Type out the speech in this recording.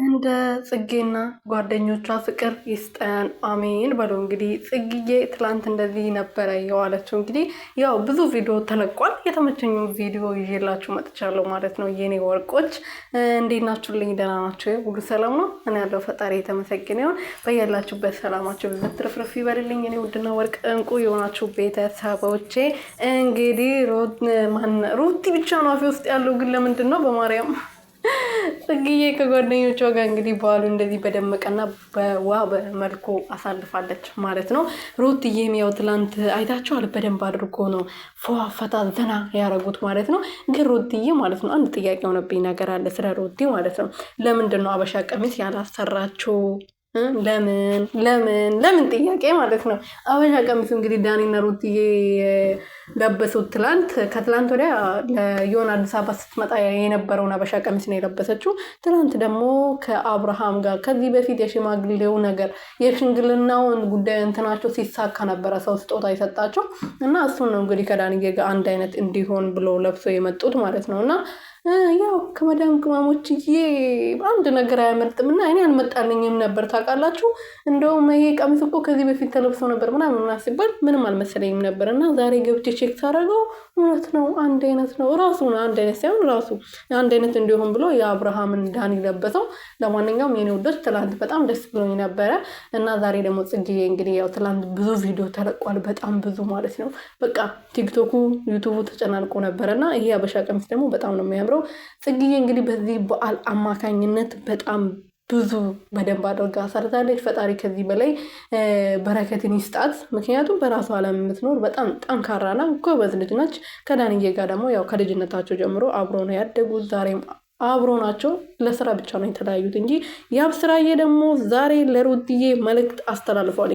እንደ ጽጌና ጓደኞቿ ፍቅር ይስጠን አሜን በሉ። እንግዲህ ጽጌዬ ትላንት እንደዚህ ነበረ የዋለችው። እንግዲህ ያው ብዙ ቪዲዮ ተለቋል። የተመቸኙ ቪዲዮ ይዤላችሁ መጥቻለሁ ማለት ነው። የኔ ወርቆች እንዴት ናችሁልኝ? ደህና ናቸው? ሁሉ ሰላም ነው? እኔ ያለው ፈጣሪ የተመሰገነ ይሁን። በያላችሁበት ሰላማችሁ ብዙ ትርፍርፍ ይበልልኝ። እኔ ውድና ወርቅ እንቁ የሆናችሁ ቤተሰቦቼ እንግዲህ ሩቲ ብቻ ነው አፌ ውስጥ ያለው፣ ግን ለምንድን ነው በማርያም ጽጌዬ ከጓደኞቿ ጋር እንግዲህ በዓሉ እንደዚህ በደመቀና በመልኩ አሳልፋለች ማለት ነው። ሩትዬም ያው ትላንት አይታችኋል፣ በደንብ አድርጎ ነው ፈታ ዘና ያደረጉት ማለት ነው። ግን ሩትዬ ማለት ነው አንድ ጥያቄ የሆነብኝ ነገር አለ ስለ ሩቲ ማለት ነው። ለምንድን ነው አበሻ ቀሚስ ያላሰራችው? ለምን ጥያቄ ማለት ነው። አበሻ ቀሚስ እንግዲህ ዳኒና ሩትዬ ለበሱት ከትላንት ወዲያ ለዮን አዲስ አበባ ስትመጣ የነበረውን አበሻ ቀሚስ ነው የለበሰችው። ትላንት ደግሞ ከአብርሃም ጋር ከዚህ በፊት የሽማግሌው ነገር የሽምግልናውን ጉዳይ እንትናቸው ሲሳካ ነበረ ሰው ስጦታ የሰጣቸው እና እሱን ነው እንግዲህ ከዳንዬ ጋር አንድ አይነት እንዲሆን ብሎ ለብሶ የመጡት ማለት ነው። እና ያው ከመዳም ቅመሞችዬ አንድ ነገር አያመልጥም እና እኔ አልመጣልኝም ነበር ታውቃላችሁ። እንደውም ይሄ ቀሚስ እኮ ከዚህ በፊት ተለብሶ ነበር ምናምን ሲባል ምንም አልመሰለኝም ነበር እና ዛሬ ገብቼ ቼክ ሳደርገው እውነት ነው፣ አንድ አይነት ነው። ራሱ አንድ አይነት ሳይሆን ራሱ አንድ አይነት እንዲሆን ብሎ የአብርሃምን ዳኒ ለበሰው። ለማንኛውም የኔ ውዶች ትላንት በጣም ደስ ብሎኝ ነበረ እና ዛሬ ደግሞ ጽጌዬ እንግዲህ ያው ትላንት ብዙ ቪዲዮ ተለቋል፣ በጣም ብዙ ማለት ነው። በቃ ቲክቶኩ ዩቱቡ ተጨናንቆ ነበረ እና ይሄ አበሻ ቀሚስ ደግሞ በጣም ነው የሚያምረው። ጽጌዬ እንግዲህ በዚህ በዓል አማካኝነት በጣም ብዙ በደንብ አድርጋ ሰርታለች። ፈጣሪ ከዚህ በላይ በረከትን ይስጣት። ምክንያቱም በራሱ ዓለም የምትኖር በጣም ጠንካራና ጎበዝ ልጅ ነች። ከዳንዬ ጋር ደግሞ ያው ከልጅነታቸው ጀምሮ አብሮ ነው ያደጉት። ዛሬም አብሮ ናቸው። ለስራ ብቻ ነው የተለያዩት እንጂ ያብ ስራዬ ደግሞ ዛሬ ለሩትዬ መልእክት አስተላልፏል።